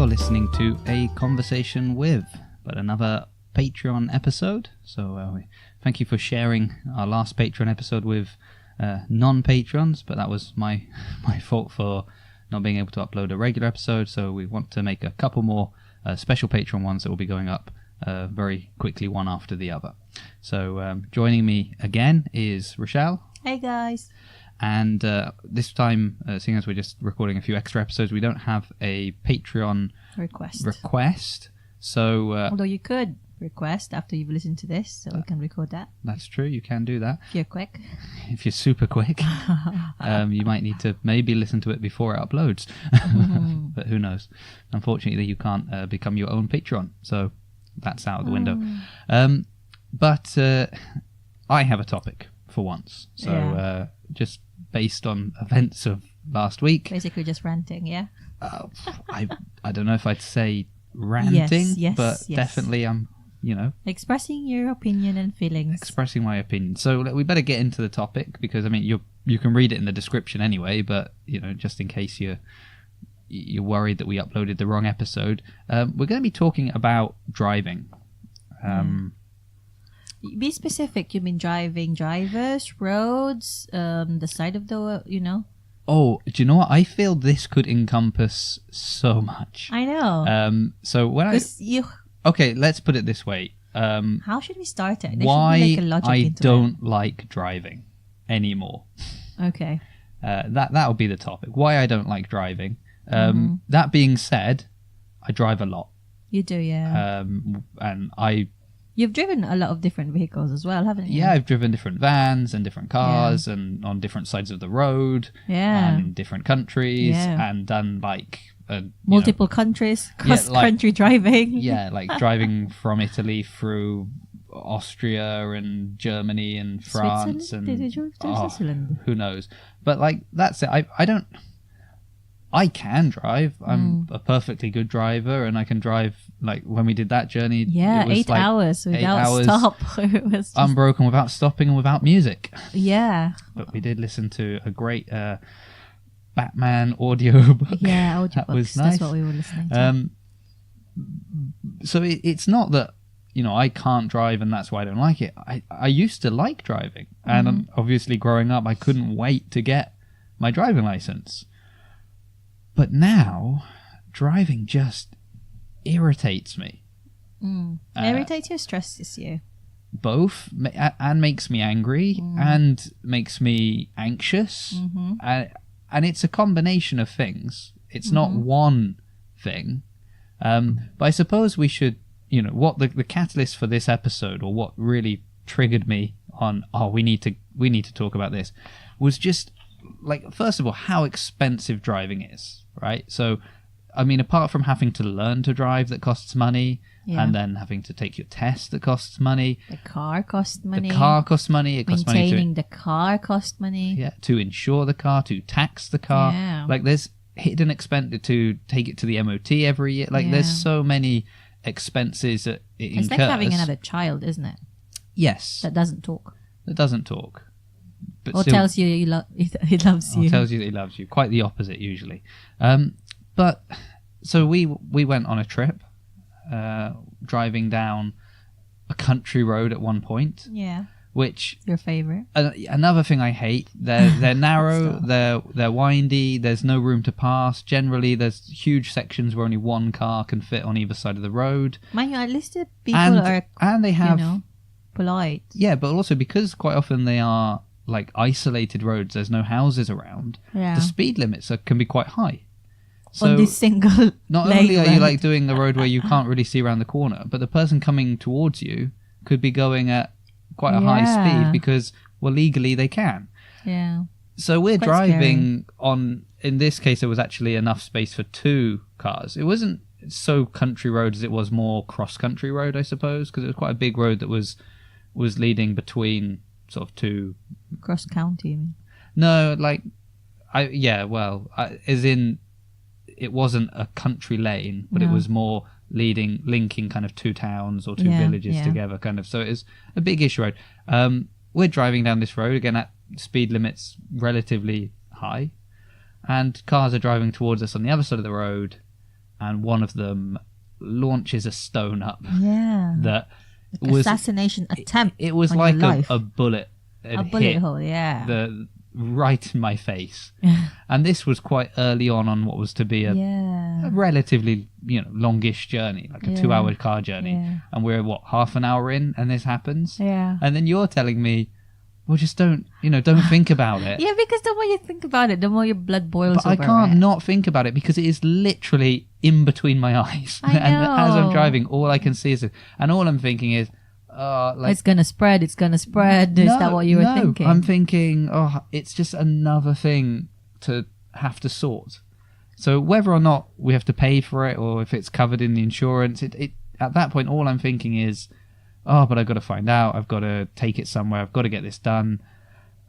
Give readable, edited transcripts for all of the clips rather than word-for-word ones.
You're listening to A Conversation With, but another Patreon episode. So thank you for sharing our last Patreon episode with non-patrons, but that was my fault for not being able to upload a regular episode. So we want to make a couple more special Patreon ones that will be going up very quickly, one after the other. So joining me again is Rochelle. Hey guys. And this time, seeing as we're just recording a few extra episodes, we don't have a Patreon request. So, although you could request after you've listened to this, so we can record that. That's true. You can do that. If you're quick. If you're super quick. You might need to maybe listen to it before it uploads. But who knows? Unfortunately, you can't become your own Patreon. So that's out of the window. But I have a topic for once. So just based on events of last week. Basically just ranting, yeah? I don't know if I'd say ranting, yes, but definitely I'm, expressing your opinion and feelings. Expressing my opinion. So we better get into the topic because, I mean, you can read it in the description anyway, but, just in case you're worried that we uploaded the wrong episode, we're going to be talking about driving. Be specific. You mean driving drivers, roads, the side of the, Oh, do you know what? I feel this could encompass so much. I know. So when Okay, let's put it this way. How should we start it? Why I don't like driving anymore. Okay. That'll be the topic. Why I don't like driving. That being said, I drive a lot. You do, yeah. And You've driven a lot of different vehicles as well, haven't you? Yeah, I've driven different vans and different cars and on different sides of the road. Yeah. And in different countries and done multiple countries, cross-country driving. Yeah, like driving from Italy through Austria and Germany and France. Switzerland? Did you drive to Switzerland? Who knows? But that's it. I can drive. I'm a perfectly good driver, and I can drive. Like when we did that journey, it was 8 hours without stop. It was just unbroken, without stopping, and without music. Yeah, but we did listen to a great Batman audiobook. Yeah, audiobooks. That was nice. That's what we were listening to. So it's not that I can't drive, and that's why I don't like it. I used to like driving, and obviously growing up, I couldn't wait to get my driving license. But now, driving just irritates me. Irritates you or stresses you? Both, and makes me angry, and makes me anxious. And it's a combination of things. It's not one thing. But I suppose we should, what the catalyst for this episode, or what really triggered me on, we need to talk about this, was just, first of all, how expensive driving is. Right, so I mean, apart from having to learn to drive, that costs money, and then having to take your test, that costs money. The car costs money. It costs money. Maintaining the car costs money. Yeah, to insure the car, to tax the car. Yeah. There's hidden expense to take it to the MOT every year. There's so many expenses that it incurs. It's like having another child, isn't it? Yes. That doesn't talk. But or tells you he loves you. Or tells you that he loves you. Quite the opposite, usually. But so we went on a trip, driving down a country road at one point. Yeah. Which your favorite? Another thing I hate. They're narrow. They're windy. There's no room to pass. Generally, there's huge sections where only one car can fit on either side of the road. Mind you, at least the people are they have polite. Yeah, but also because quite often they are isolated roads, there's no houses around. Yeah. The speed limits can be quite high. So on this single not only are you doing the road where you can't really see around the corner, but the person coming towards you could be going at quite a high speed because legally they can. Yeah. So we're driving on, in this case there was actually enough space for 2 cars. It wasn't so country road as it was more cross country road, I suppose, because it was quite a big road that was leading between sort of 2 cross county. You mean? No, as in it wasn't a country lane, but it was more linking kind of 2 towns or 2 villages together, kind of. So it was a big-ish road. We're driving down this road again at speed limits relatively high, and cars are driving towards us on the other side of the road, and one of them launches a stone up. Yeah. That like was assassination attempt. It was on like your life. a bullet. A bullet hole, yeah. Right in my face. And this was quite early on what was to be a relatively, longish journey, like a 2-hour car journey. Yeah. And we're half an hour in, and this happens. Yeah. And then you're telling me, well, just don't think about it. Yeah, because the more you think about it, the more your blood boils But I over can't it. not think about it because it is literally in between my eyes. I And know. as I'm driving, all I can see is it. And all I'm thinking is, it's gonna spread. Is that what you were thinking? I'm thinking, it's just another thing to have to sort. So whether or not we have to pay for it or if it's covered in the insurance, it at that point, all I'm thinking is, but I've got to find out. I've got to take it somewhere. I've got to get this done.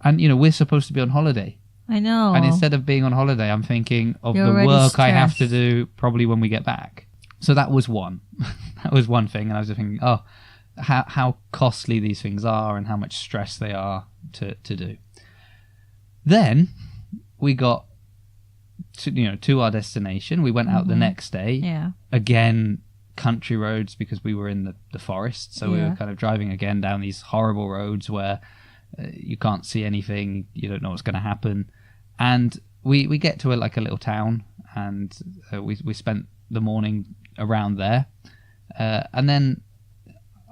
And, we're supposed to be on holiday. I know. And instead of being on holiday, I'm thinking of You're the already work I have to stressed. do probably when we get back. So that was one. That was one thing. And I was just thinking, how costly these things are and how much stress they are to do. Then we got to our destination. We went out the next day. Yeah. Again, country roads because we were in the forest. So we were kind of driving again down these horrible roads where you can't see anything. You don't know what's going to happen. And we get to a little town, and we spent the morning around there. And then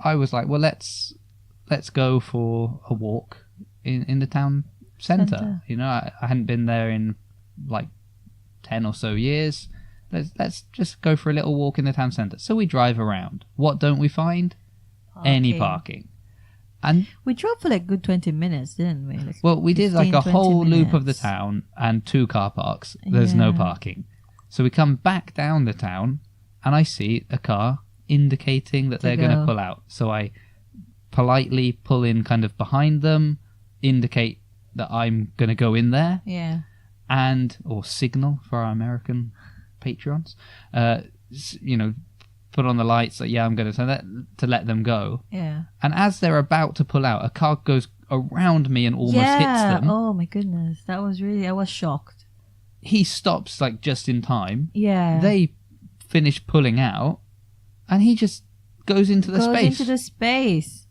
I was like, well, let's go for a walk in the town centre. I hadn't been there in 10 or so years. Let's just go for a little walk in the town centre. So we drive around. What don't we find? Any parking. And we drove for a good 20 minutes, didn't we? We did 15, a whole 20 loop of the minutes. town and 2 car parks. There's no parking. So we come back down the town and I see a car indicating that they're going to pull out. So I politely pull in kind of behind them, indicate that I'm going to go in there. Yeah. Or signal for our American patrons, put on the lights like, I'm going to let them go. Yeah. And as they're about to pull out, a car goes around me and almost hits them. Oh my goodness. I was shocked. He stops just in time. Yeah. They finish pulling out and he just goes into the space.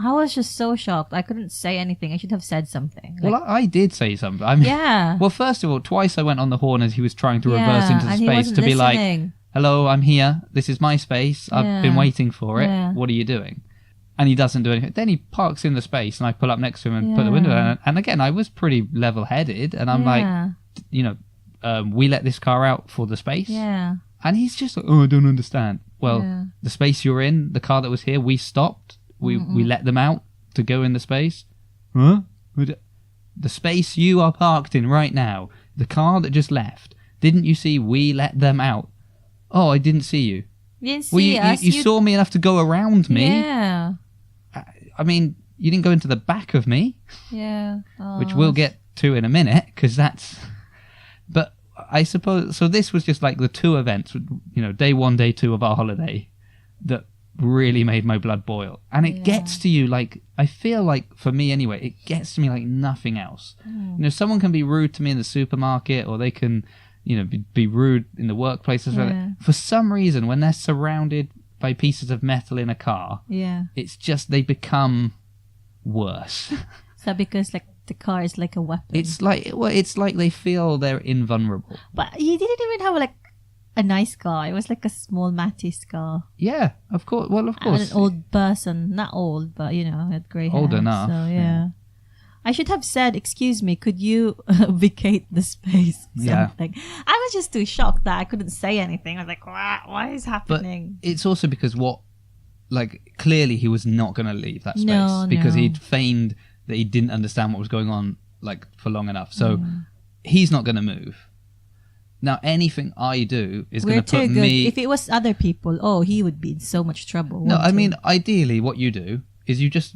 I was just so shocked. I couldn't say anything. I should have said something. Well, I did say something. I mean, yeah. Well, first of all, twice I went on the horn as he was trying to reverse into the and he space wasn't to be listening. like, hello, I'm here. This is my space. I've been waiting for it. Yeah. What are you doing? And he doesn't do anything. Then he parks in the space and I pull up next to him and put the window down. And again, I was pretty level-headed. And I'm like, we let this car out for the space. Yeah. And he's just like, I don't understand. Well, the space you're in, the car that was here, we stopped. We let them out to go in the space. Huh? The space you are parked in right now, the car that just left, didn't you see we let them out? Oh, I didn't see you. You didn't see us. You saw me enough to go around me. Yeah. I mean, you didn't go into the back of me. Yeah. Which we'll get to in a minute, because that's... But I suppose... So this was just the 2 events, day 1, day 2 of our holiday that really made my blood boil. And it gets to you I feel like, for me anyway, it gets to me like nothing else. Someone can be rude to me in the supermarket, or they can, be rude in the workplace. For some reason, when they're surrounded by pieces of metal in a car, it's just they become worse. So because the car is like a weapon. It's like they feel they're invulnerable. But you didn't even have a nice car. It was like a small Matisse car. Yeah, of course. Well, of course. And an old person, not old, but had grey hair. Old enough. So yeah. I should have said, "Excuse me, could you vacate the space?" Something. I was just too shocked that I couldn't say anything. I was like, "What is happening?" But it's also because clearly he was not going to leave that space because No. he'd feigned that he didn't understand what was going on for long enough. So he's not going to move. Now, anything I do is going to put me... If it was other people, he would be in so much trouble. No, I mean, ideally, what you do is you just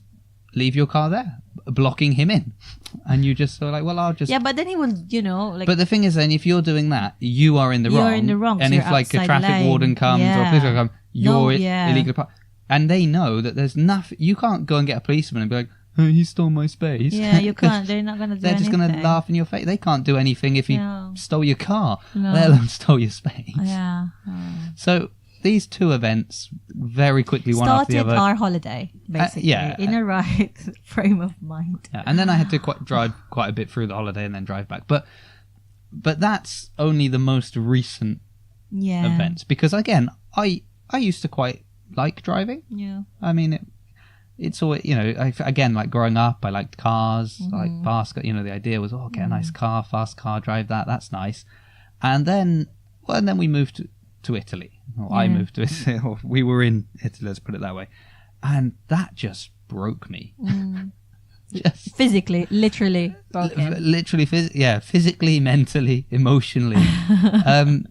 leave your car there, blocking him in. And you just I'll just... Yeah, but then he will, But the thing is, then, if you're doing that, you are in the wrong. You're in the wrong. And so if, a traffic warden comes or a police officer comes, you're illegal. And they know that there's nothing... You can't go and get a policeman and be like, oh, he stole my space. Yeah, you can't. They're not going to do They're just anything. going to laugh in your face. They can't do anything if he stole your car, No. let alone stole your space. Yeah. So these two events very quickly one after the Started other. our holiday, basically, in a right frame of mind. Yeah, and then I had to drive quite a bit through the holiday and then drive back. But that's only the most recent events, because again, I used to quite like driving. Yeah. I mean, it's always, again, like growing up, I liked cars, like fast. The idea was, get a nice car, fast car, drive that. That's nice. And then we moved to Italy. Or I moved to Italy. Or we were in Italy, let's put it that way. And that just broke me. Just physically, literally broken. Literally, physically, mentally, emotionally.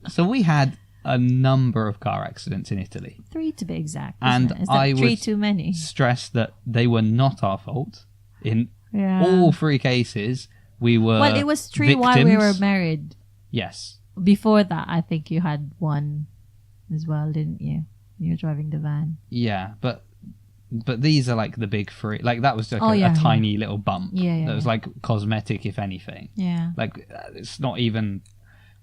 So we had a number of car accidents in Italy. 3 to be exact. And Is that I 3 would too many? stress that they were not our fault. In Yeah. all 3 cases, we were Well, it was 3 while we were married. Yes. Before that, I think you had 1 as well, didn't you? You were driving the van. Yeah, but these are like the big 3. Like that was like a tiny little bump. Yeah, that was like cosmetic, if anything. Yeah. Like it's not even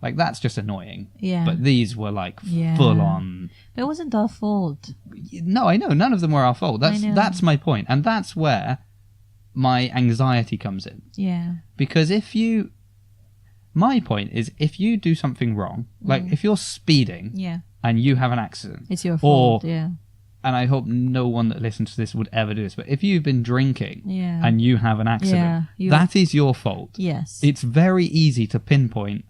like that's just annoying. Yeah. But these were like full on. But it wasn't our fault. No, I know none of them were our fault. That's my point, and that's where my anxiety comes in. Yeah. Because my point is, if you do something wrong, like if you're speeding, and you have an accident, it's your fault. And I hope no one that listens to this would ever do this, but if you've been drinking Yeah. and you have an accident, that is your fault. Yes. It's very easy to pinpoint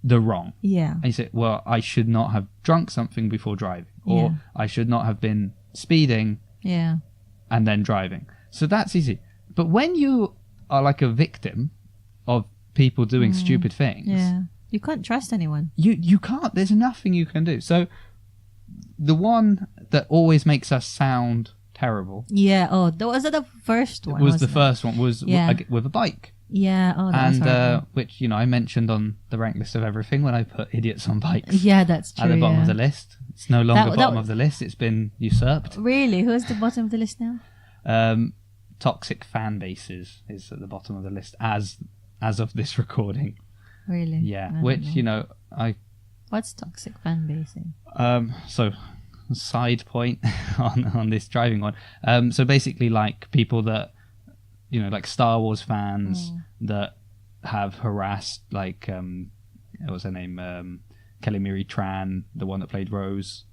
the wrong. Yeah. And you say, well, I should not have drunk something before driving, or I should not have been speeding and then driving. So that's easy. But when you are like a victim of people doing stupid things, you can't trust anyone. You can't. There's nothing you can do. So the one that always makes us sound terrible. Yeah. Oh, was that the first one? Was the first one was with a bike. Yeah. Oh, that's right. Which I mentioned on the rank list of everything when I put idiots on bikes. Yeah, that's true. At the bottom of the list. It's no longer bottom of the list. It's been usurped. Really? Who's the bottom of the list now? Toxic fan bases is at the bottom of the list as of this recording. Really? Yeah. Which know. What's toxic fan basing? So side point on this driving one. So basically, like people that like Star Wars fans that have harassed, like what was her name, Kelly Marie Tran, the one that played Rose,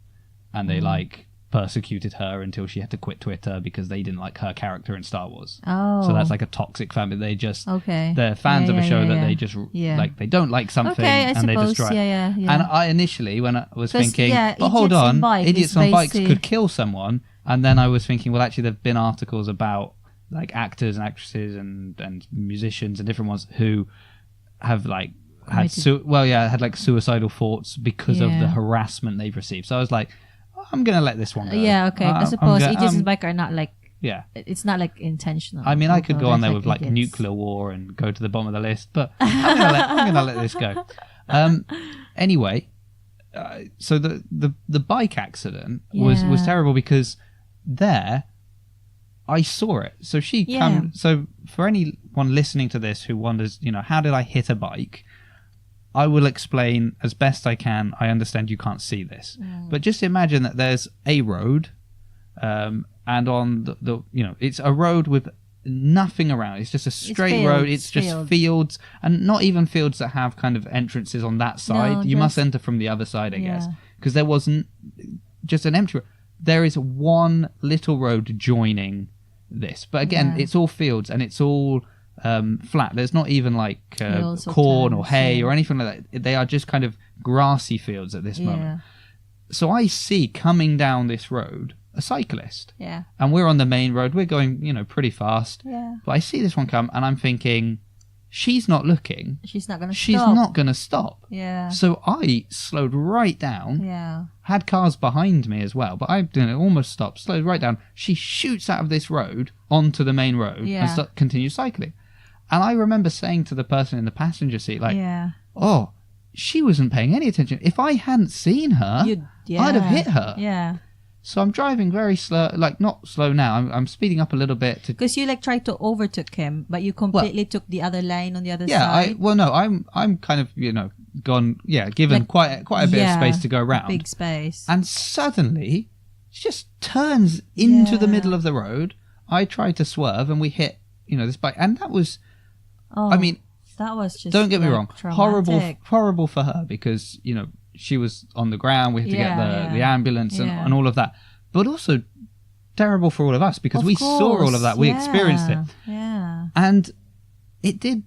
and they like persecuted her until she had to quit Twitter because they didn't like her character in Star Wars. Oh, so that's like a toxic fan. But they just they're fans of a show that they just like they don't like something and they destroy. And I initially, when I was thinking, but hold on, idiots on bikes could kill someone, and then I was thinking, well, actually, there've been articles about like actors and actresses and musicians and different ones who have like had like suicidal thoughts because of the harassment they've received. So I was like, I'm gonna let this one go. Yeah, okay. I suppose idiots on bike are not like it's not like intentional. I mean, I could go on there with like nuclear war and go to the bottom of the list, but I'm gonna let this go. Anyway, so the bike accident was terrible because there I saw it. So so for anyone listening to this who wonders, how did I hit a bike? I will explain as best I can. I understand you can't see this, but just imagine that there's a road, and on the it's a road with nothing around. It's just a straight road. It's just fields, and not even fields that have kind of entrances on that side. No, you must enter from the other side, I guess, because there wasn't just an empty road. There is one little road joining this, but again, it's all fields and it's all flat. There's not even like corn or hay or anything like that. They are just kind of grassy fields at this moment. So I see coming down this road a cyclist, and we're on the main road. We're going pretty fast, but I see this one come and I'm thinking, she's not looking, she's not gonna stop. So I slowed right down, had cars behind me as well, but I didn't almost stop, slowed right down. She shoots out of this road onto the main road and continues cycling. And I remember saying to the person in the passenger seat, like, oh, she wasn't paying any attention. If I hadn't seen her, I'd have hit her. So I'm driving very slow, like not slow now. I'm speeding up a little bit to. Because you like tried to overtook him, but you completely took the other lane on the other Yeah, side. I'm kind of gone. Yeah, given Like, quite a bit of space to go around. Big space. And suddenly, she just turns into the middle of the road. I tried to swerve, and we hit this bike, and that was. Oh, I mean, that was just. Don't get me wrong, traumatic. horrible for her because she was on the ground. We had to get the ambulance and all of that. But also terrible for all of us because we saw all of that. We experienced it. Yeah. And it did,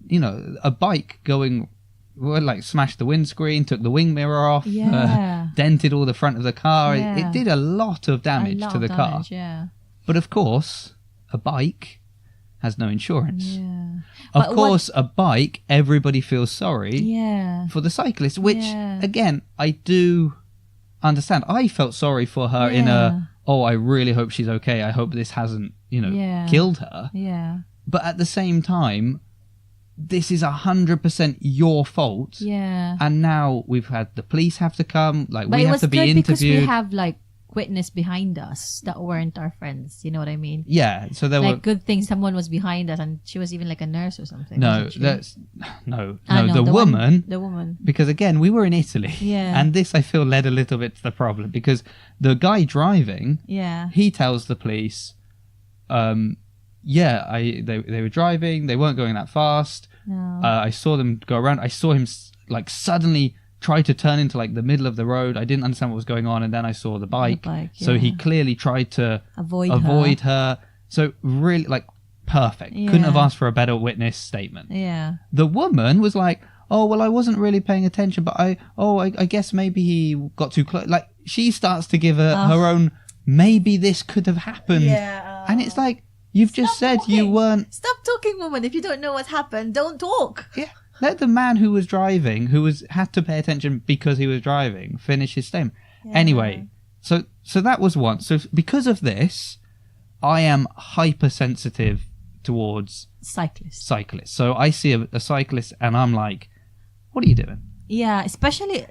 a bike going, like smashed the windscreen, took the wing mirror off, dented all the front of the car. Yeah. It did a lot of damage to the car. Yeah. But of course, a bike has no insurance. Yeah. Of course, a bike, everybody feels sorry Yeah. for the cyclist, which, again, I do understand. I felt sorry for her in I really hope she's okay. I hope this hasn't, killed her. Yeah. But at the same time, this is 100% your fault. Yeah. And now we've had the police have to come. Like, But we it have was to be good interviewed. because we have like witness behind us that weren't our friends. You know what I mean? Yeah. So there like were good thing someone was behind us, and she was even like a nurse or something. no. wasn't she? That's no. The The woman. woman. Because again, we were in Italy. Yeah. And this I feel led a little bit to the problem because the guy driving. Yeah. He tells the police, they were driving, they weren't going that fast. No. I saw them go around. I saw him like suddenly try to turn into like the middle of the road. I didn't understand what was going on, and then I saw the bike. So he clearly tried to avoid her. So really, like, perfect. Yeah. Couldn't have asked for a better witness statement. Yeah. The woman was like, "Oh well, I wasn't really paying attention, but I guess maybe he got too close." Like, she starts to give her own. Maybe this could have happened. Yeah. And it's like, you've just said you weren't. Stop talking, woman. If you don't know what's happened, don't talk. Yeah. Let the man who was driving, had to pay attention because he was driving, finish his statement. Yeah. Anyway, so that was one. So because of this, I am hypersensitive towards cyclists. So I see a cyclist and I'm like, what are you doing? Yeah, especially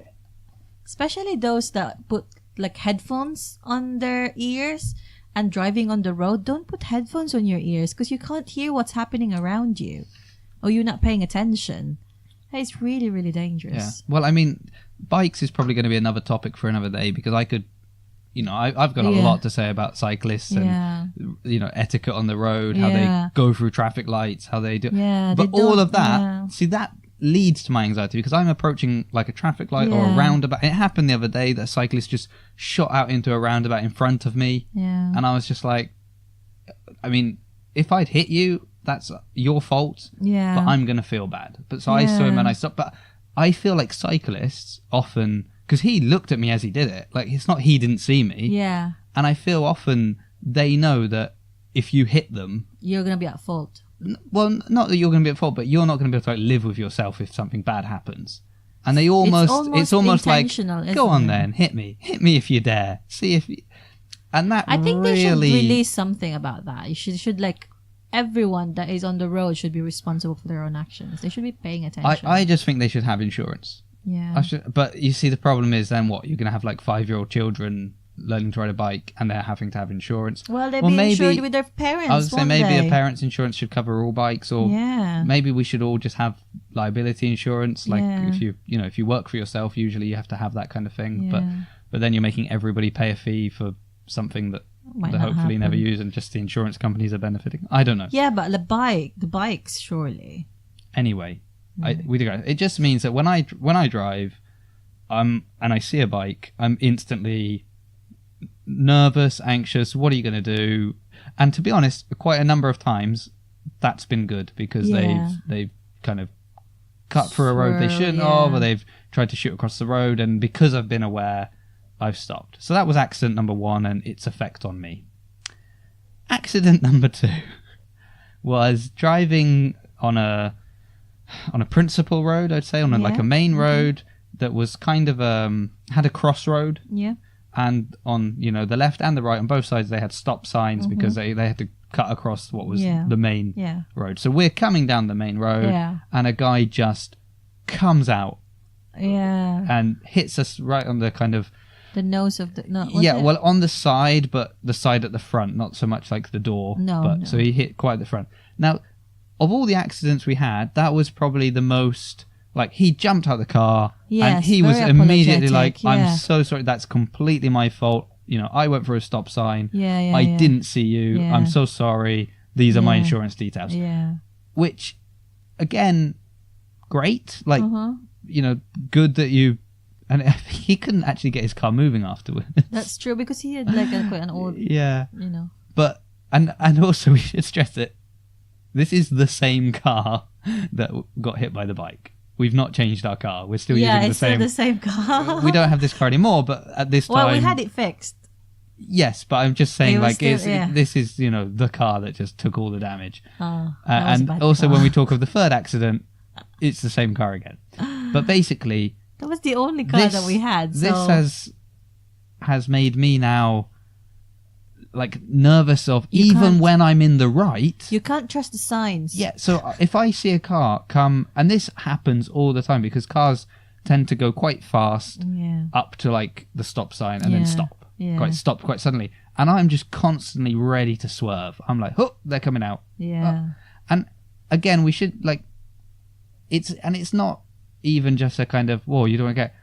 those that put like headphones on their ears and driving on the road. Don't put headphones on your ears because you can't hear what's happening around you, or you're not paying attention. It's really, really dangerous. Yeah. Well, I mean, bikes is probably going to be another topic for another day because I could, I've got a lot to say about cyclists and, etiquette on the road, how they go through traffic lights, how they do. Yeah, but all of that, see, that leads to my anxiety because I'm approaching like a traffic light or a roundabout. It happened the other day that a cyclist just shot out into a roundabout in front of me. Yeah. And I was just like, I mean, if I'd hit you, that's your fault. Yeah. But I'm going to feel bad. But so I saw him and I stopped. But I feel like cyclists often, because he looked at me as he did it. Like, it's not he didn't see me. Yeah. And I feel often they know that if you hit them, you're going to be at fault. Well, not that you're going to be at fault, but you're not going to be able to like, live with yourself if something bad happens. And they it's almost like, go on then, hit me if you dare. See if you, and that I think really... they should release something about that. You should like, everyone that is on the road should be responsible for their own actions. They should be paying attention. I just think they should have insurance. Yeah. But you see, the problem is then what? You're going to have like 5-year-old children learning to ride a bike and they're having to have insurance. Well, they'll be insured with their parents. I was saying maybe a parent's insurance should cover all bikes, or maybe we should all just have liability insurance. Like if you work for yourself, usually you have to have that kind of thing. Yeah. But then you're making everybody pay a fee for something that they hopefully never use, and just the insurance companies are benefiting. I don't know. Yeah, but the bikes surely. Anyway, we digress. It just means that when I drive, and I see a bike, I'm instantly nervous, anxious. What are you going to do? And to be honest, quite a number of times that's been good because they've kind of cut through a road they shouldn't have, or they've tried to shoot across the road, and because I've been aware, I've stopped. So that was accident number 1 and its effect on me. Accident number 2 was driving on a principal road, I'd say, on like a main road that was kind of had a crossroad. Yeah. And on the left and the right, on both sides, they had stop signs because they had to cut across what was the main road. So we're coming down the main road, and a guy just comes out and hits us right on the kind of The nose of the... No, Yeah, well, on the side, but the side at the front, not so much like the door. No. So he hit quite at the front. Now, of all the accidents we had, that was probably the most... Like, he jumped out of the car, and he was immediately like, I'm so sorry, that's completely my fault. You know, I went for a stop sign. I didn't see you. Yeah. I'm so sorry. These are my insurance details. Yeah. Which, again, great. Like, you know, good that you... And he couldn't actually get his car moving afterwards. That's true, because he had like quite an old... Yeah. You know. But, and also we should stress that this is the same car that got hit by the bike. We've not changed our car. We're still using the same... Yeah, it's still the same car. We don't have this car anymore, but at this time... Well, we had it fixed. Yes, but I'm just saying, like, still, this is, you know, the car that just took all the damage. And also, when we talk of the third accident, it's the same car again. But basically... That was the only car that we had. So. This has made me now, like, nervous of, even when I'm in the right... You can't trust the signs. Yeah, so if I see a car come... And this happens all the time, because cars tend to go quite fast up to, like, the stop sign and then stop. Stop quite suddenly. And I'm just constantly ready to swerve. I'm like, oh, they're coming out. Yeah. And again, we should, like... It's not even just a kind of, whoa, you don't get...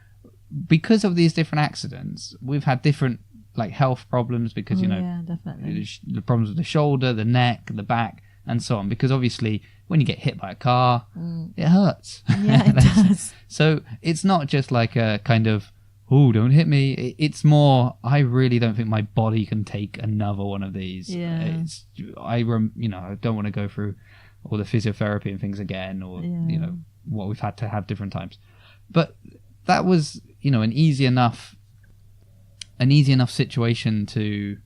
Because of these different accidents, we've had different, like, health problems because, you know... Yeah, definitely. The problems with the shoulder, the neck, the back, and so on. Because obviously, when you get hit by a car, it hurts. Yeah, it does. So it's not just like a kind of, oh, don't hit me. It's more, I really don't think my body can take another one of these. Yeah. I don't want to go through all the physiotherapy and things again, or, you know, what we've had to have different times. But that was, you know, an easy enough situation to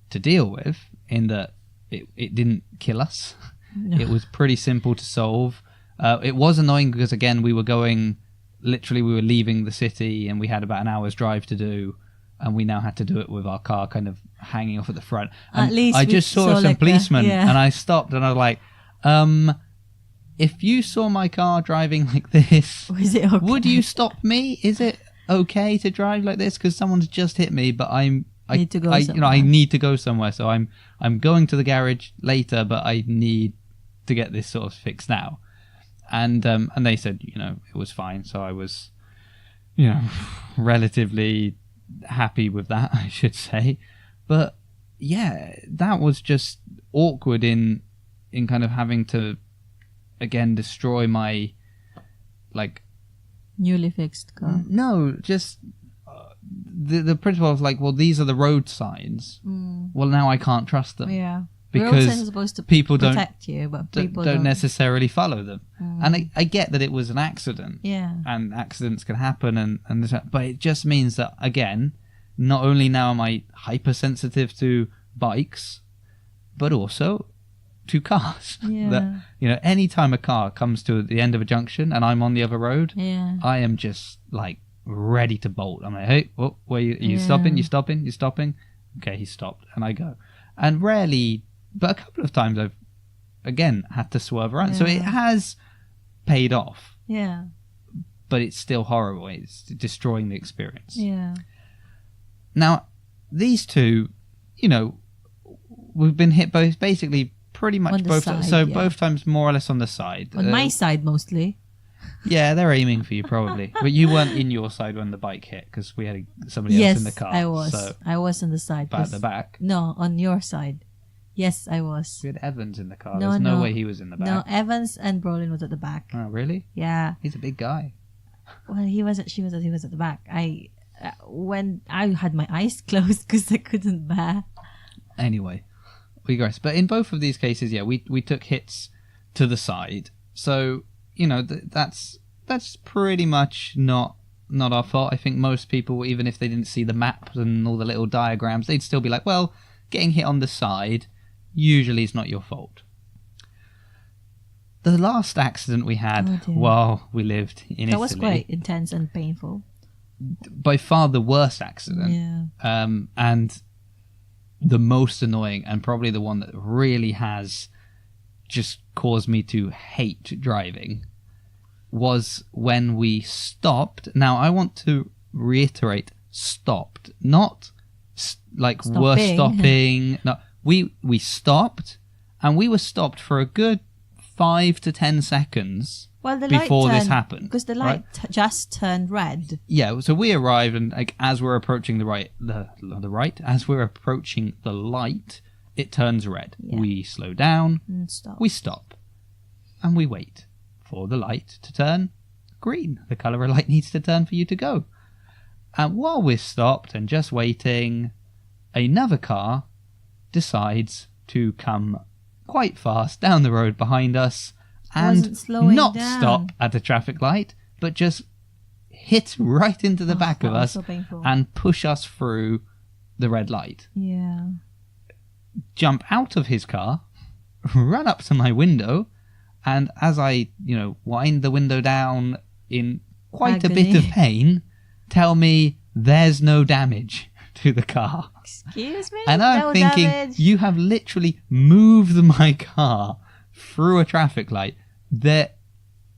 deal with, in that it didn't kill us. No. It was pretty simple to solve. It was annoying because, again, we were leaving the city and we had about an hour's drive to do, and we now had to do it with our car kind of hanging off at the front. And at least I just saw some like policemen and I stopped and I was like, if you saw my car driving like this, is it okay? Would you stop me? Is it okay to drive like this? Because someone's just hit me, but I need to go somewhere. So I'm going to the garage later, but I need to get this sort of fixed now. And they said, you know, it was fine. So I was, you know, relatively happy with that, I should say. But yeah, that was just awkward in kind of having to, again, destroy my, like, newly fixed car. No, just the principle of, like, well, these are the road signs. Well, now I can't trust them. Yeah. Because road signs are supposed to people protect you, but people don't necessarily follow them. And I get that it was an accident. Yeah. And accidents can happen, but it just means that, again, not only now am I hypersensitive to bikes, but also to cars. Yeah. That, you know, any time a car comes to the end of a junction and I'm on the other road, I am just, like, ready to bolt. I'm like, hey, where are you stopping? You stopping? Okay, he stopped, and I go. And rarely, but a couple of times I've, again, had to swerve around. So it has paid off. Yeah. But it's still horrible. It's destroying the experience. Yeah. Now, these two, you know, we've been hit both, basically pretty much both times. So both times more or less on the side. On my side, mostly. Yeah, they're aiming for you probably. But you weren't in your side when the bike hit, because we had somebody else in the car. Yes, I was. So I was on the side. at the back? No, on your side. Yes, I was. We had Evans in the car. There's no way he was in the back. No, Evans and Brolin was at the back. Oh, really? Yeah. He's a big guy. Well, he wasn't. He was at the back. When I had my eyes closed because I couldn't bear. Anyway, we digress. But in both of these cases, yeah, we took hits to the side. So, you know, that's pretty much not our fault. I think most people, even if they didn't see the map and all the little diagrams, they'd still be like, well, getting hit on the side usually is not your fault. The last accident we had while we lived in Italy... That was quite intense and painful. By far the worst accident. Yeah. And the most annoying, and probably the one that really has just caused me to hate driving, was when we stopped. Now, I want to reiterate, stopped, not were stopping. No, we stopped, and we were stopped for a good 5 to 10 seconds before this happened. Because the light just turned red. Yeah, so we arrived, and as we're approaching as we're approaching the light, it turns red. Yeah. We slow down, we stop, and we wait for the light to turn green. The colour a light needs to turn for you to go. And while we're stopped and just waiting, another car decides to come quite fast down the road behind us and not stop at the traffic light, but just hit right into the back of us and push us through the red light. Yeah. Jump out of his car, run up to my window, and as I, wind the window down in quite a bit of pain, tell me there's no damage to the car. Excuse me? And I'm thinking, damage. You have literally moved my car through a traffic light. Do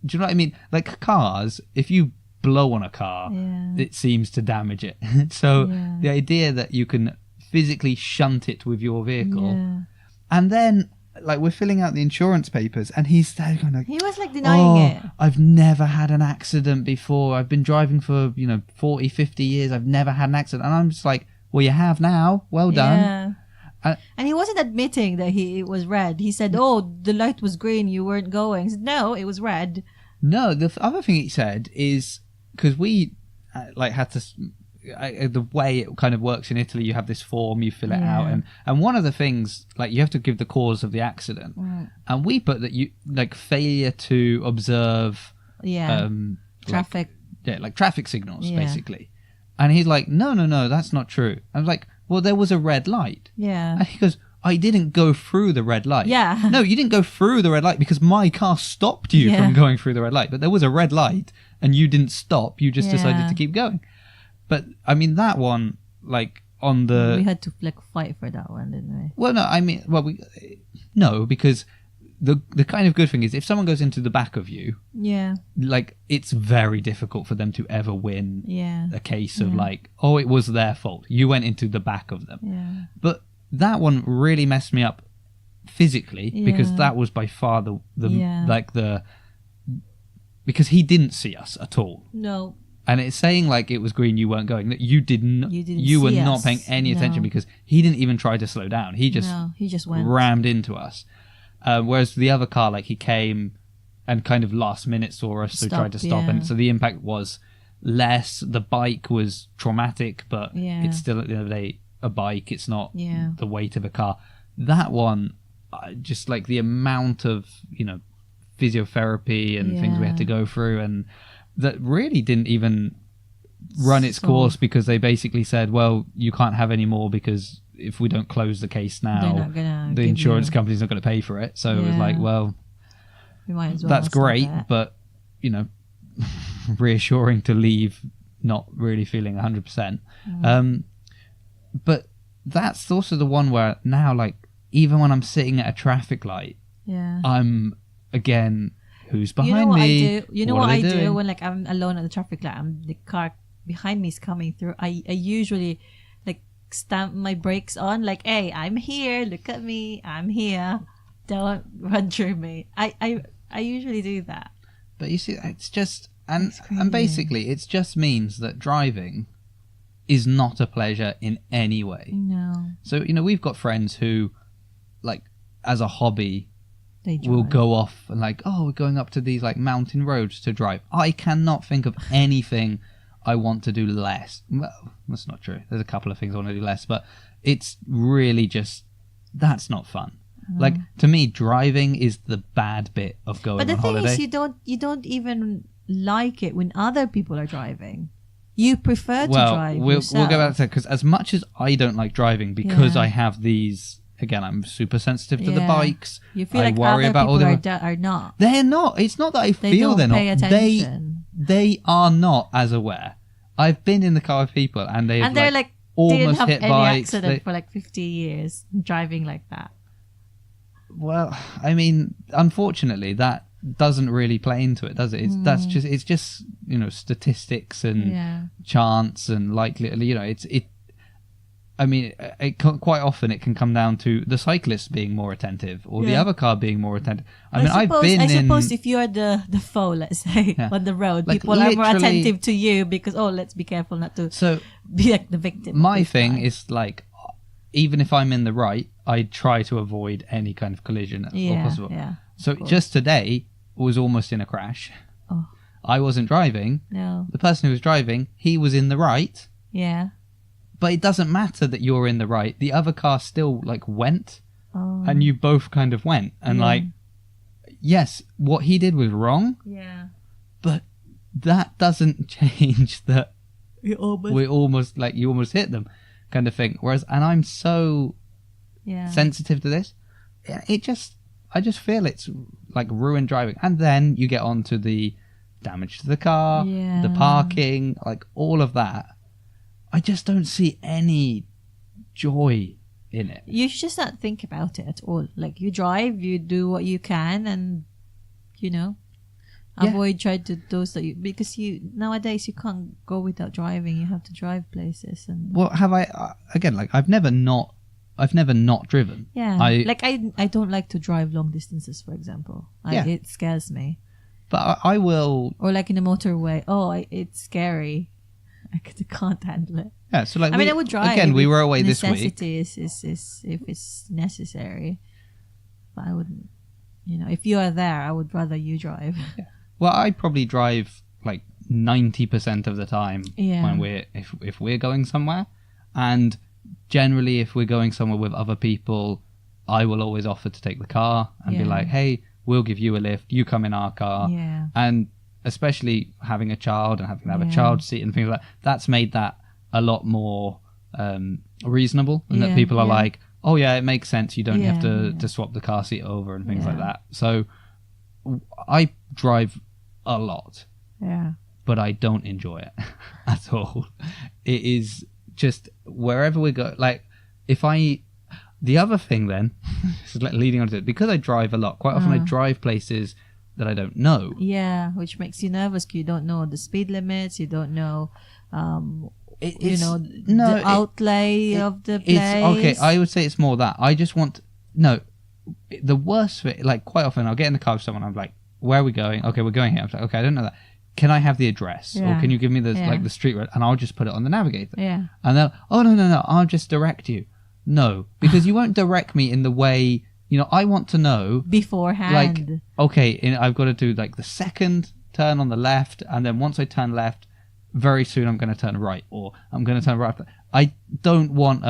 you know what I mean? Like cars, if you blow on a car, it seems to damage it. So the idea that you can physically shunt it with your vehicle, and then we're filling out the insurance papers, and he's there going like, he was denying it. I've never had an accident before. I've been driving for 40, 50 years. I've never had an accident. And I'm just like, well, you have now. Well done. And he wasn't admitting that it was red. He said, "Oh, the light was green. You weren't going." He said, "No, it was red." No, the other thing he said is because we had to. The way it kind of works in Italy, you have this form, you fill it out, and one of the things you have to give the cause of the accident, and we put that you failure to observe traffic traffic signals basically, and he's like, no, that's not true. I was like, well, there was a red light, and he goes, I didn't go through the red light. Yeah. No, you didn't go through the red light because my car stopped you from going through the red light, but there was a red light and you didn't stop, you just decided to keep going. But I mean that one, on the we had to fight for that one, didn't we? Well, no, I mean, no, because the kind of good thing is if someone goes into the back of you, it's very difficult for them to ever win a case of it was their fault. You went into the back of them. Yeah. But that one really messed me up physically because that was by far the because he didn't see us at all. No. And it's saying it was green, you weren't going. That you were not paying any attention because he didn't even try to slow down. He just went rammed into us. Whereas the other car, he came and kind of last minute saw us, so tried to stop, and so the impact was less. The bike was traumatic, but it's still at the end of the day a bike. It's not the weight of a car. That one, just the amount of physiotherapy and things we had to go through, and that really didn't even run its course because they basically said, well, you can't have any more because if we don't close the case now, the insurance company's not going to pay for it. So it was well, we might as well that's great, but reassuring to leave not really feeling 100%. But that's also the one where now, even when I'm sitting at a traffic light, I'm again, who's behind me? You know what I do when I'm alone at the traffic light? The car behind me is coming through. I usually stamp my brakes on, hey, I'm here. Look at me. I'm here. Don't run through me. I usually do that. But you see, it's just and basically it just means that driving is not a pleasure in any way. No. So we've got friends who, as a hobby, will go off and we're going up to these mountain roads to drive. I cannot think of anything I want to do less. Well, that's not true. There's a couple of things I want to do less, but it's really just that's not fun. To me, driving is the bad bit of going on holiday. But the thing is, you don't even like it when other people are driving. You prefer to drive yourself. We'll go back to that because as much as I don't like driving because I have these. Again, I'm super sensitive to the bikes. You feel I worry about all are not. They're not. It's not that I feel they're pay not. Attention. They are not as aware. I've been in the car with people and they're almost didn't hit have bikes. Any accident for 50 years driving like that. Well, I mean, unfortunately, that doesn't really play into it, does it? It's just statistics and chance and likely. I mean, quite often it can come down to the cyclist being more attentive or the other car being more attentive. I suppose if you're the foe, let's say, on the road, like, people are more attentive to you because, let's be careful not to be like the victim. My thing is like, even if I'm in the right, I try to avoid any kind of collision or possible. Yeah, so just today was almost in a crash. Oh. I wasn't driving. No. The person who was driving, he was in the right. Yeah. But it doesn't matter that you're in the right. The other car still went, and you both kind of went. And yes, what he did was wrong. Yeah. But that doesn't change that you almost hit them, kind of thing. Whereas, and I'm so sensitive to this. I just feel it's like ruined driving. And then you get on to the damage to the car, the parking, like all of that. I just don't see any joy in it. You should just not think about it at all. Like, you drive, you do what you can, and avoid trying to those that because nowadays you can't go without driving. You have to drive places. And have I again? Like, I've never not driven. Yeah, I don't like to drive long distances, for example. It scares me. But I will. Or like in a motorway. It's scary. I can't handle it. Yeah, so like I would drive. Again, we were away this week. Necessity is if it's necessary, but I wouldn't. If you are there, I would rather you drive. Yeah. Well, I probably drive like 90% of the time when if we're going somewhere, and generally if we're going somewhere with other people, I will always offer to take the car and be like, "Hey, we'll give you a lift. You come in our car." Yeah. And especially having a child and having to have a child seat and things like that, that's made that a lot more reasonable, and that people are like, oh yeah, it makes sense, you don't have to swap the car seat over and things like that. So I drive a lot, but I don't enjoy it at all. It is just wherever we go, like the other thing then leading on to it, because I drive a lot, quite often I drive places that I don't know. Yeah, which makes you nervous. You don't know the speed limits. You don't know, the outlay of the place. Okay, I would say it's more that. I just want... the worst bit, like quite often I'll get in the car with someone, I'm like, where are we going? Okay, we're going here. I'm like, okay, I don't know that. Can I have the address? Or can you give me the street road? And I'll just put it on the navigator. Yeah. And they'll, oh, no, I'll just direct you. No, because you won't direct me in the way... I want to know beforehand. Like, okay, I've got to do like the second turn on the left, and then once I turn left, very soon I'm going to turn right, or I'm going to turn right. I don't want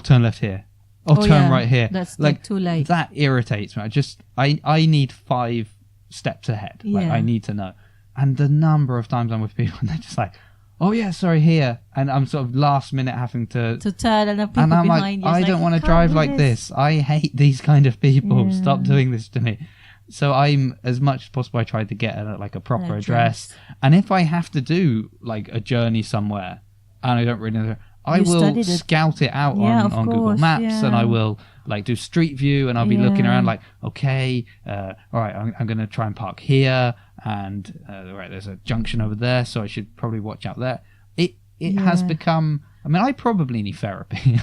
turn left here, turn right here. That's like too late. That irritates me. I need 5 steps ahead. Like, I need to know. And the number of times I'm with people and they're just like, oh yeah, sorry, here, and I'm sort of last minute having to turn, and people and I'm behind like, you. I don't want to drive like this. I hate these kind of people. Yeah. Stop doing this to me. So I'm, as much as possible, I try to get a proper address. And if I have to do like a journey somewhere and I don't really know, I will scout it out on Google Maps, and I will like do Street View, and I'll be looking around like, okay, all right, I'm going to try and park here, and right, there's a junction over there, so I should probably watch out there. It has become, I mean, I probably need therapy.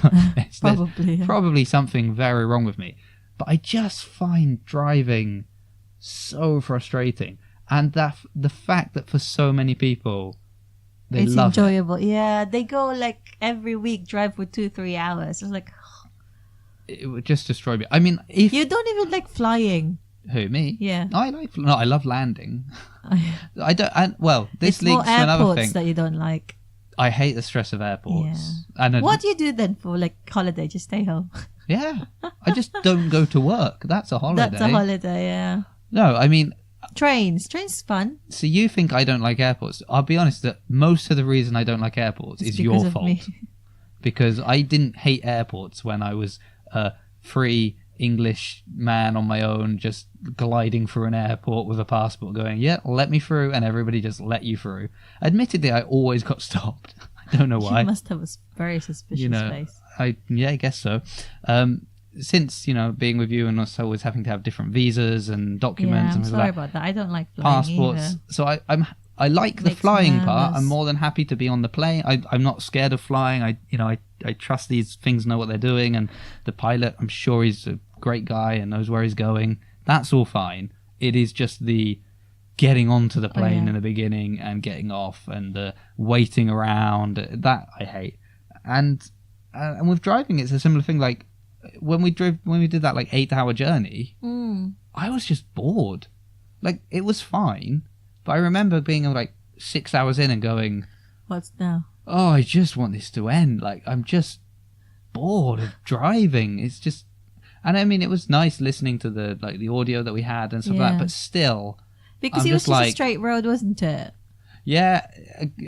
Probably something very wrong with me, but I just find driving so frustrating, and the fact that for so many people, it's enjoyable. Yeah, they go like every week, drive for 2-3 hours. It's like, it would just destroy me. I mean, if you don't even like flying. Who, me? Yeah. I love landing. I don't. This it's more leads to another airports thing that you don't like. I hate the stress of airports. Yeah. And what do you do then for like holiday? Just stay home. Yeah, I just don't go to work. That's a holiday. That's a holiday. Yeah. No, I mean. Trains is fun. So you think I don't like airports? I'll be honest that most of the reason I don't like airports is your fault. Me. Because I didn't hate airports when I was a free English man on my own, just gliding through an airport with a passport going, yeah, let me through, and everybody just let you through. Admittedly, I always got stopped. I don't know why. You must have a very suspicious face. I guess so. since being with you and us always having to have different visas and documents I'm and sorry like about that. I don't like flying passports. either. So I like the Makes me flying part. nervous. I'm more than happy to be on the plane. I'm not scared of flying. I trust these things know what they're doing, and the pilot, I'm sure he's a great guy and knows where he's going. That's all fine. It is just the getting onto the plane in the beginning and getting off and the waiting around that I hate. And with driving, it's a similar thing. Like when we did that like 8-hour journey, I was just bored. Like it was fine, but I remember being like 6 hours in and going, What's now? "Oh, I just want this to end. Like I'm just bored of driving." It's just, and I mean, it was nice listening to the audio that we had and stuff like that, but still, Because I'm it was just a like, straight road, wasn't it? yeah.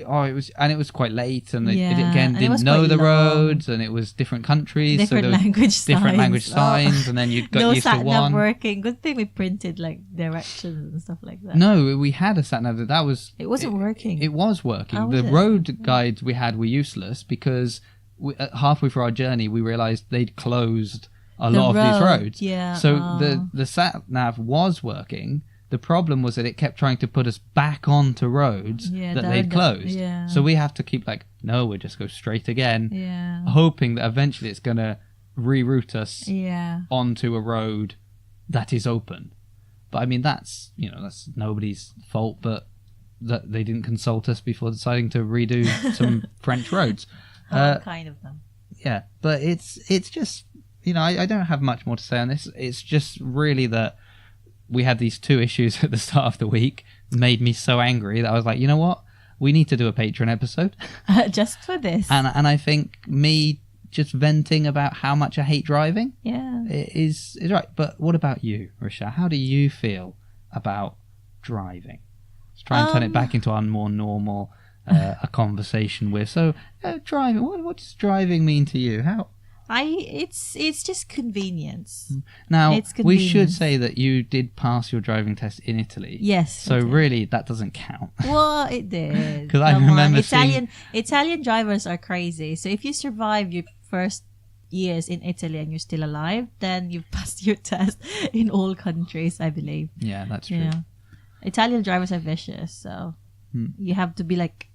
Oh, it was quite late, and it And again it didn't was know quite the long. roads, and it was different countries, Different so there was language different language signs. signs, and then you got No used to sat nav one. working. Good thing we printed like directions and stuff like that. No, we had a sat nav that was. It wasn't working. It was working. Oh, The was it? road guides we had were useless because halfway through our journey we realised they'd closed a lot of these roads. Yeah. So the sat nav was working. The problem was that it kept trying to put us back onto roads that they'd closed. Yeah. So we have to keep like, no, we'll just go straight again, Yeah. hoping that eventually it's going to reroute us Yeah. onto a road that is open. But I mean, that's nobody's fault, but that they didn't consult us before deciding to redo some French roads. Kind of them. Yeah, but it's just, I don't have much more to say on this. It's just really that we had these two issues at the start of the week, made me so angry that I was like, you know what? We need to do a Patreon episode. Just for this. And I think me just venting about how much I hate driving is right. But what about you, Risha? How do you feel about driving? Let's try and turn it back into our more normal a conversation with. So driving, what does driving mean to you? How? It's just convenience. Now, It's we should convenience. say that you did pass your driving test in Italy. Yes. So I did. really, that doesn't count. Well, it did. 'Cause I Come on, remember Italian drivers are crazy. So if you survive your first years in Italy and you're still alive, then you've passed your test in all countries, I believe. Yeah, that's true. Yeah. Italian drivers are vicious, so you have to be like,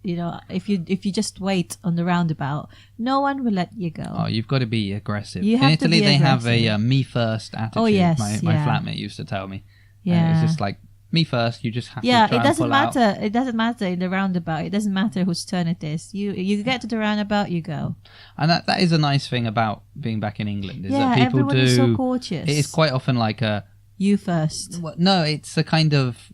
if you just wait on the roundabout, no one will let you go. Oh, you've got to be aggressive. You In have to Italy, be they have a aggressive. me first attitude. Oh, yes, My yeah. flatmate used to tell me. Yeah. And it was just like, me first, you just have to Yeah, try it and doesn't pull out. matter. It doesn't matter in the roundabout. It doesn't matter whose turn it is. You get to the roundabout, you go. And that is a nice thing about being back in England, is Yeah, that people everyone do... is so cautious. It is quite often like a... You first. Well, no, it's a kind of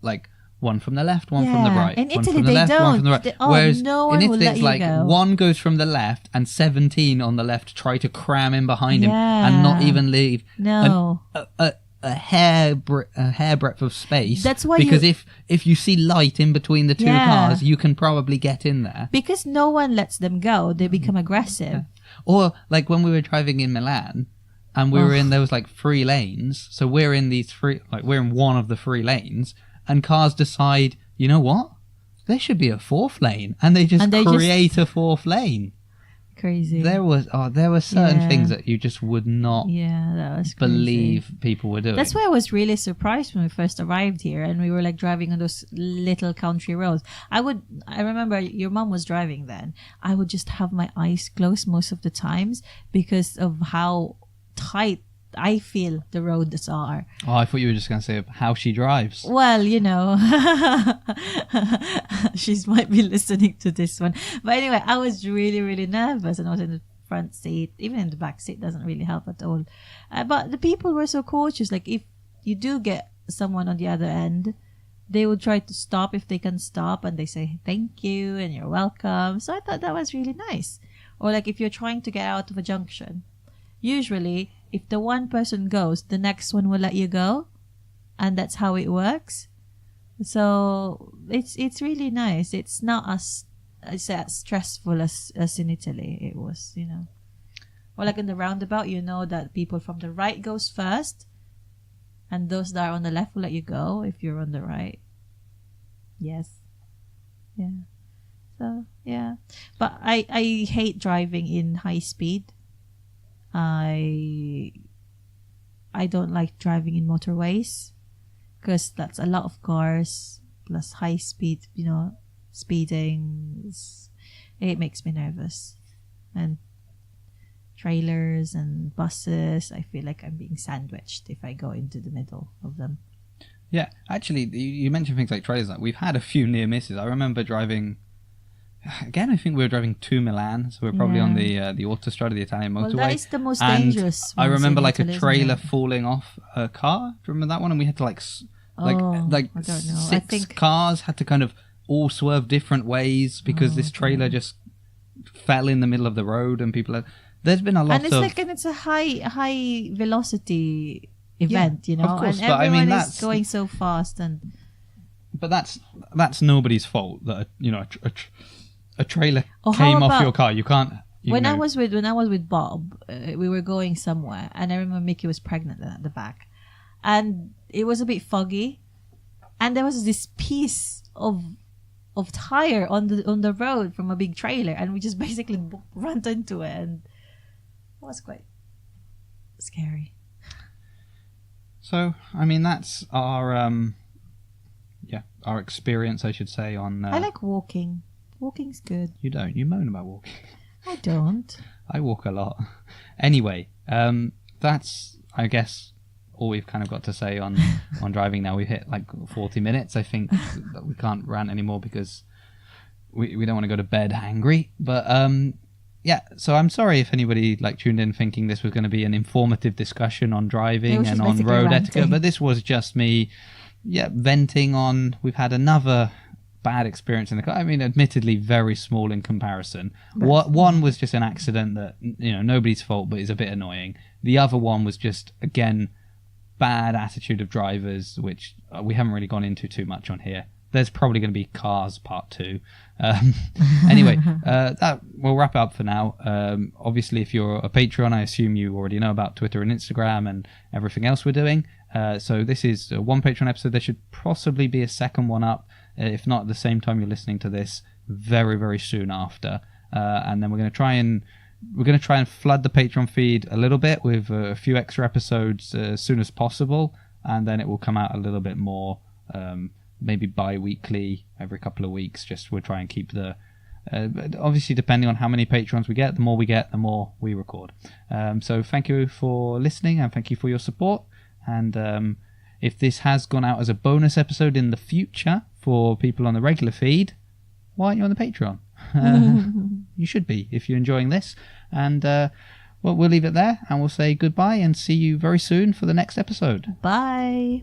like one from the left, one from the right. In one Italy, from the they left, don't. one from the right. Whereas no one in will Italy, let it's you like go. one goes from the left and 17 on the left try to cram in behind him Yeah. and not even leave No. a hairbreadth of space. That's why because if you see light in between the two Yeah. cars, you can probably get in there. Because no one lets them go. They become aggressive. Or like when we were driving in Milan and we were there was like 3 lanes. So we're in we're in one of the 3 lanes and cars decide, you know what? There should be a 4th lane. And they just create a 4th lane. Crazy. There were certain things that you just would not that was crazy. believe people were doing. That's why I was really surprised when we first arrived here and we were like driving on those little country roads. I remember your mom was driving then. I would just have my eyes closed most of the times because of how tight I feel the roads are. Oh, I thought you were just going to say how she drives. Well, she might be listening to this one. But anyway, I was really, really nervous and I was in the front seat. Even in the back seat doesn't really help at all. But the people were so cautious. Like if you do get someone on the other end, they would try to stop if they can stop and they say thank you and you're welcome. So I thought that was really nice. Or like if you're trying to get out of a junction, usually if the one person goes, the next one will let you go. And that's how it works. So it's really nice. It's not as stressful as in Italy it was, Or like in the roundabout, that people from the right goes first. And those that are on the left will let you go if you're on the right. Yes. Yeah. So, yeah. But I hate driving in high speed. I don't like driving in motorways because that's a lot of cars plus high speed, speeding. It makes me nervous. And trailers and buses, I feel like I'm being sandwiched if I go into the middle of them. Yeah, actually, you mentioned things like trailers. Like, we've had a few near misses. I remember driving. Again, I think we were driving to Milan, so we're probably on the Autostrada, the Italian motorway. Well, that is the most dangerous. I remember like Italy, a trailer falling off a car. Do you remember that one? And we had to I don't know. six cars had to kind of all swerve different ways because this trailer just fell in the middle of the road, and there's been a lot of... And it's a high velocity event, Of course, and everyone is going so fast. But that's nobody's fault that a trailer came off your car. You can't. When I was with Bob, we were going somewhere, and I remember Mickey was pregnant at the back, and it was a bit foggy, and there was this piece of tire on the road from a big trailer, and we just basically ran into it, and it was quite scary. So I mean, that's our experience, I should say. On I like walking. Walking's good. You don't. You moan about walking. I don't. I walk a lot. Anyway, that's, I guess, all we've kind of got to say on driving now. We've hit like 40 minutes. I think that we can't rant anymore because we don't want to go to bed angry. But so I'm sorry if anybody tuned in thinking this was going to be an informative discussion on driving and on road etiquette. But this was just me, venting on. We've had another bad experience in the car. I mean, admittedly very small in comparison. One was just an accident that nobody's fault, but is a bit annoying. The other one was just, again, bad attitude of drivers, which we haven't really gone into too much on here. There's probably going to be Cars Part 2. Anyway, that we'll wrap it up for now. Obviously, if you're a Patreon, I assume you already know about Twitter and Instagram and everything else we're doing. So this is one Patreon episode. There should possibly be a second one up, if not at the same time you're listening to this, very, very soon after. And then we're going to try and flood the Patreon feed a little bit with a few extra episodes as soon as possible, and then it will come out a little bit more, maybe bi-weekly, every couple of weeks. Just we'll try and keep the obviously depending on how many patrons we get, the more we record. So thank you for listening, and thank you for your support. And if this has gone out as a bonus episode in the future for people on the regular feed, why aren't you on the Patreon? You should be if you're enjoying this. And we'll leave it there, and we'll say goodbye and see you very soon for the next episode. Bye.